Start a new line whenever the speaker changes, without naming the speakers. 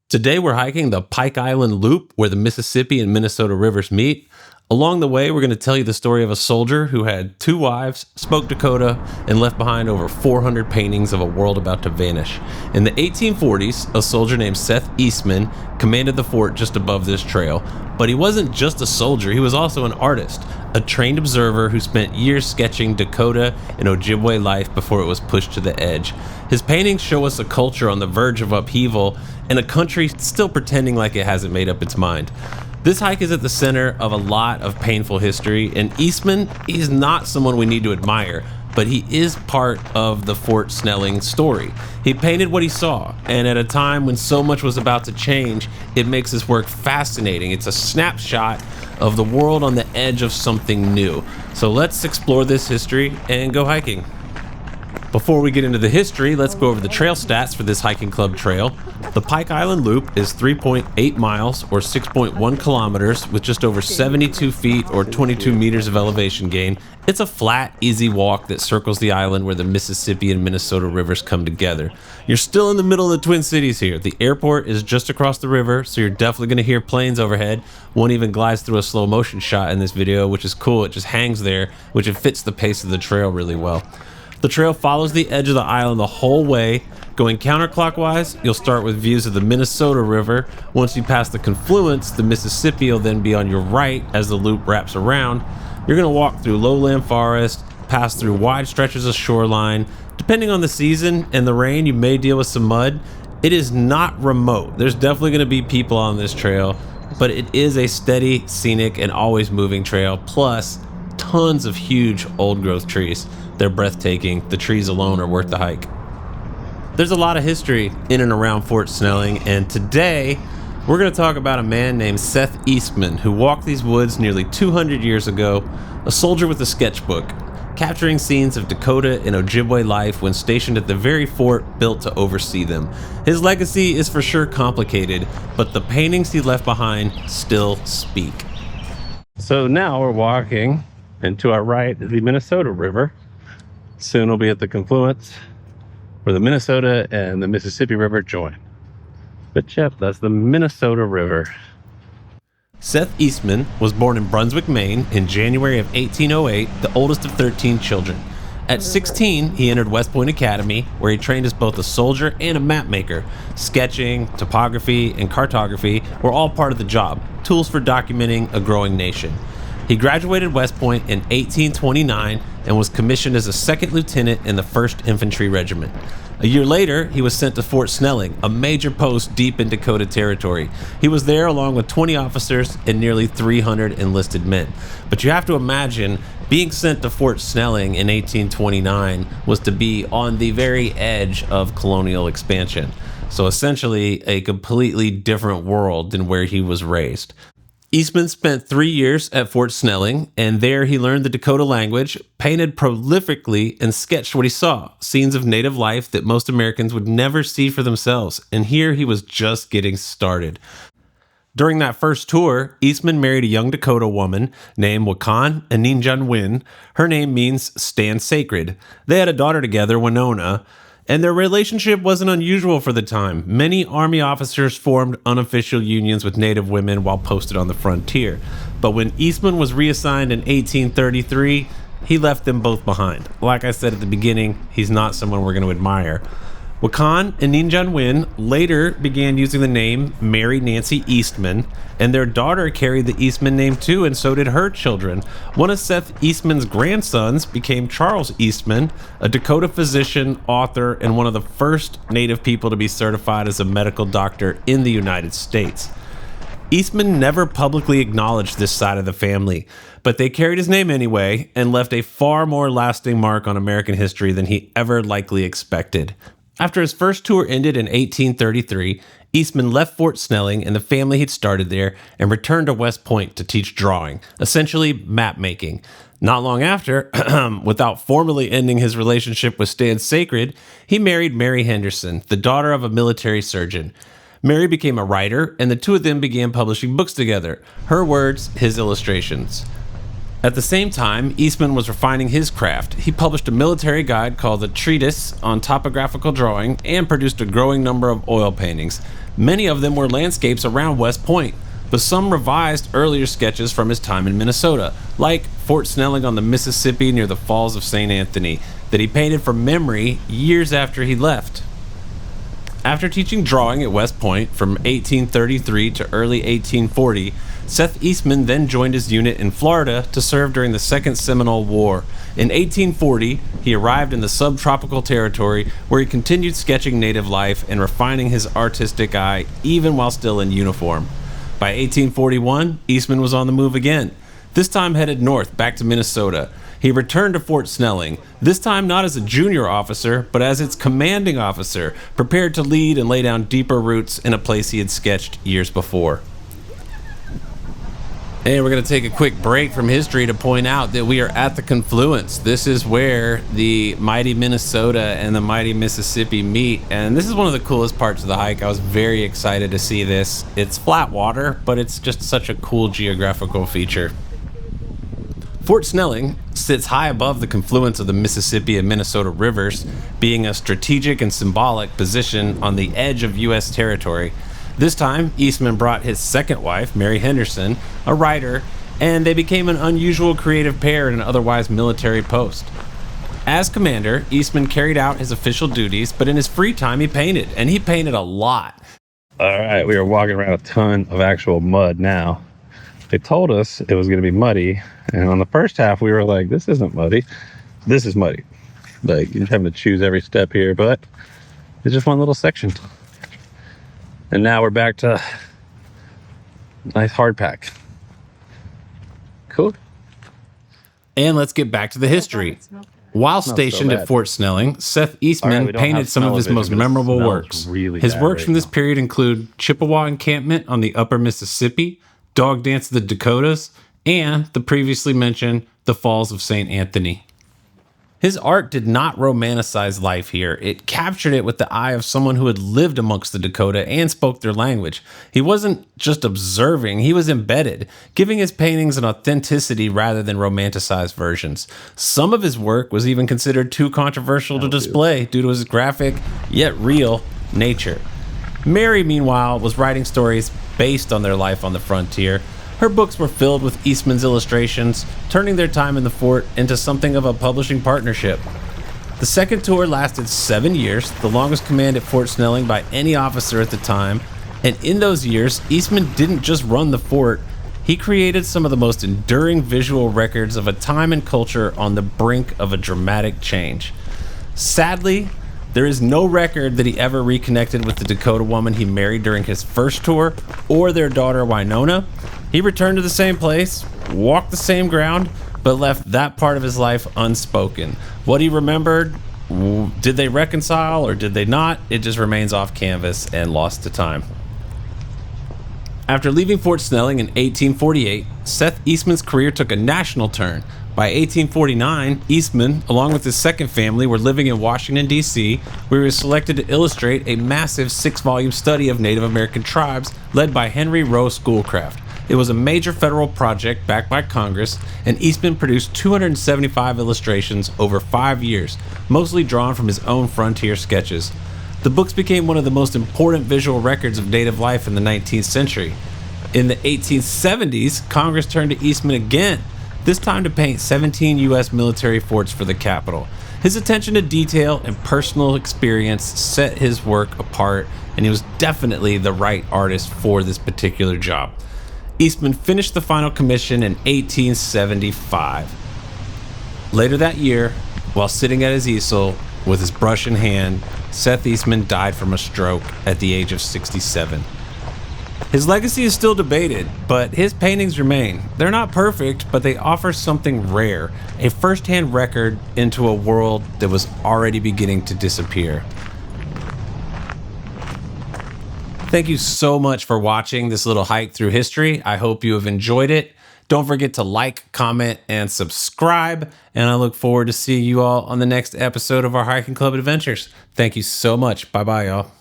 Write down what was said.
Today we're hiking the Pike Island Loop where the Mississippi and Minnesota rivers meet. Along the way, we're going to tell you the story of a soldier who had 2 wives, spoke Dakota, and left behind over 400 paintings of a world about to vanish. In the 1840s, a soldier named Seth Eastman commanded the fort just above this trail. But he wasn't just a soldier, he was also an artist, a trained observer who spent years sketching Dakota and Ojibwe life before it was pushed to the edge. His paintings show us a culture on the verge of upheaval and a country still pretending like it hasn't made up its mind. This hike is at the center of a lot of painful history, and Eastman is not someone we need to admire, but he is part of the Fort Snelling story. He painted what he saw, and at a time when so much was about to change, it makes his work fascinating. It's a snapshot of the world on the edge of something new. So let's explore this history and go hiking. Before we get into the history, let's go over the trail stats for this hiking club trail. The Pike Island Loop is 3.8 miles or 6.1 kilometers with just over 72 feet or 22 meters of elevation gain. It's a flat, easy walk that circles the island where the Mississippi and Minnesota rivers come together. You're still in the middle of the Twin Cities here. The airport is just across the river, so you're definitely going to hear planes overhead. One even glides through a slow motion shot in this video, which is cool. It just hangs there, which it fits the pace of the trail really well. The trail follows the edge of the island the whole way. Going counterclockwise, you'll start with views of the Minnesota River. Once you pass the confluence, the Mississippi will then be on your right as the loop wraps around. You're going to walk through lowland forest, pass through wide stretches of shoreline. Depending on the season and the rain, you may deal with some mud. It is not remote. There's definitely going to be people on this trail, but it is a steady, scenic, and always moving trail, plus tons of huge old growth trees. They're breathtaking. The trees alone are worth the hike. There's a lot of history in and around Fort Snelling, and today we're going to talk about a man named Seth Eastman who walked these woods nearly 200 years ago, a soldier with a sketchbook, capturing scenes of Dakota and Ojibwe life when stationed at the very fort built to oversee them. His legacy is for sure complicated, but the paintings he left behind still speak. So now we're walking, and to our right is the Minnesota River. Soon we'll be at the confluence where the Minnesota and the Mississippi River join. But yep, that's the Minnesota River. Seth Eastman was born in Brunswick, Maine in January of 1808, the oldest of 13 children. At 16, he entered West Point Academy, where he trained as both a soldier and a map maker. Sketching, topography, and cartography were all part of the job, tools for documenting a growing nation. He graduated West Point in 1829 and was commissioned as a second lieutenant in the 1st Infantry Regiment. A year later, he was sent to Fort Snelling, a major post deep in Dakota territory. He was there along with 20 officers and nearly 300 enlisted men. But you have to imagine, being sent to Fort Snelling in 1829 was to be on the very edge of colonial expansion. So essentially a completely different world than where he was raised. Eastman spent 3 years at Fort Snelling, and there he learned the Dakota language, painted prolifically, and sketched what he saw, scenes of native life that most Americans would never see for themselves, and here he was just getting started. During that first tour, Eastman married a young Dakota woman named Wakan Aninjanwin. Her name means stand sacred. They had a daughter together, Winona, and their relationship wasn't unusual for the time. Many Army officers formed unofficial unions with Native women while posted on the frontier. But when Eastman was reassigned in 1833, he left them both behind. Like I said at the beginning, he's not someone we're going to admire. Wakan and Ninjanwin later began using the name Mary Nancy Eastman, and their daughter carried the Eastman name too, and so did her children. One of Seth Eastman's grandsons became Charles Eastman, a Dakota physician, author, and one of the first Native people to be certified as a medical doctor in the United States. Eastman never publicly acknowledged this side of the family, but they carried his name anyway and left a far more lasting mark on American history than he ever likely expected. After his first tour ended in 1833, Eastman left Fort Snelling and the family he'd started there and returned to West Point to teach drawing, essentially map making. Not long after, without formally ending his relationship with Stand Sacred, he married Mary Henderson, the daughter of a military surgeon. Mary became a writer, and the two of them began publishing books together. Her words, his illustrations. At the same time, Eastman was refining his craft. He published a military guide called The Treatise on Topographical Drawing and produced a growing number of oil paintings. Many of them were landscapes around West Point, but some revised earlier sketches from his time in Minnesota, like Fort Snelling on the Mississippi near the Falls of St. Anthony, that he painted from memory years after he left. After teaching drawing at West Point from 1833 to early 1840, Seth Eastman then joined his unit in Florida to serve during the Second Seminole War. In 1840, he arrived in the subtropical territory where he continued sketching native life and refining his artistic eye even while still in uniform. By 1841, Eastman was on the move again, this time headed north back to Minnesota. He returned to Fort Snelling, this time not as a junior officer, but as its commanding officer, prepared to lead and lay down deeper roots in a place he had sketched years before. And we're going to take a quick break from history to point out that we are at the confluence. This is where the mighty Minnesota and the mighty Mississippi meet, and this is one of the coolest parts of the hike. I was very excited to see this. It's flat water, but it's just such a cool geographical feature. Fort Snelling sits high above the confluence of the Mississippi and Minnesota rivers, being a strategic and symbolic position on the edge of U.S. territory. This time, Eastman brought his second wife, Mary Henderson, a writer, and they became an unusual creative pair in an otherwise military post. As commander, Eastman carried out his official duties, but in his free time he painted, and he painted a lot.
All right, we are walking around a ton of actual mud now. They told us it was going to be muddy, and on the first half we were like, this isn't muddy. This is muddy. Like, you're having to choose every step here, but it's just one little section. And now we're back to nice hard pack. Cool.
And let's get back to the history. While stationed at Fort Snelling, Seth Eastman painted some of his most memorable works. His works from this period include Chippewa encampment on the upper Mississippi, Dog Dance of the Dakotas, and the previously mentioned the Falls of St. Anthony. His art did not romanticize life here. It captured it with the eye of someone who had lived amongst the Dakota and spoke their language. He wasn't just observing, he was embedded, giving his paintings an authenticity rather than romanticized versions. Some of his work was even considered too controversial to display due to his graphic, yet real, nature. Mary, meanwhile, was writing stories based on their life on the frontier. Her books were filled with Eastman's illustrations, turning their time in the fort into something of a publishing partnership. The second tour lasted 7 years, the longest command at Fort Snelling by any officer at the time, and in those years, Eastman didn't just run the fort, he created some of the most enduring visual records of a time and culture on the brink of a dramatic change. Sadly, there is no record that he ever reconnected with the Dakota woman he married during his first tour, or their daughter Winona. He returned to the same place, walked the same ground, but left that part of his life unspoken. What he remembered, did they reconcile or did they not? It just remains off canvas and lost to time. After leaving Fort Snelling in 1848, Seth Eastman's career took a national turn. By 1849, Eastman, along with his second family, were living in Washington, D.C., where he was selected to illustrate a massive 6-volume study of Native American tribes led by Henry Rowe Schoolcraft. It was a major federal project backed by Congress, and Eastman produced 275 illustrations over 5 years, mostly drawn from his own frontier sketches. The books became one of the most important visual records of native life in the 19th century. In the 1870s, Congress turned to Eastman again, this time to paint 17 U.S. military forts for the capital. His attention to detail and personal experience set his work apart, and he was definitely the right artist for this particular job. Eastman finished the final commission in 1875. Later that year, while sitting at his easel with his brush in hand, Seth Eastman died from a stroke at the age of 67. His legacy is still debated, but his paintings remain. They're not perfect, but they offer something rare, a first-hand record into a world that was already beginning to disappear. Thank you so much for watching this little hike through history. I hope you have enjoyed it. Don't forget to like, comment, and subscribe, and I look forward to seeing you all on the next episode of our Hiking Club Adventures. Thank you so much. Bye-bye, y'all.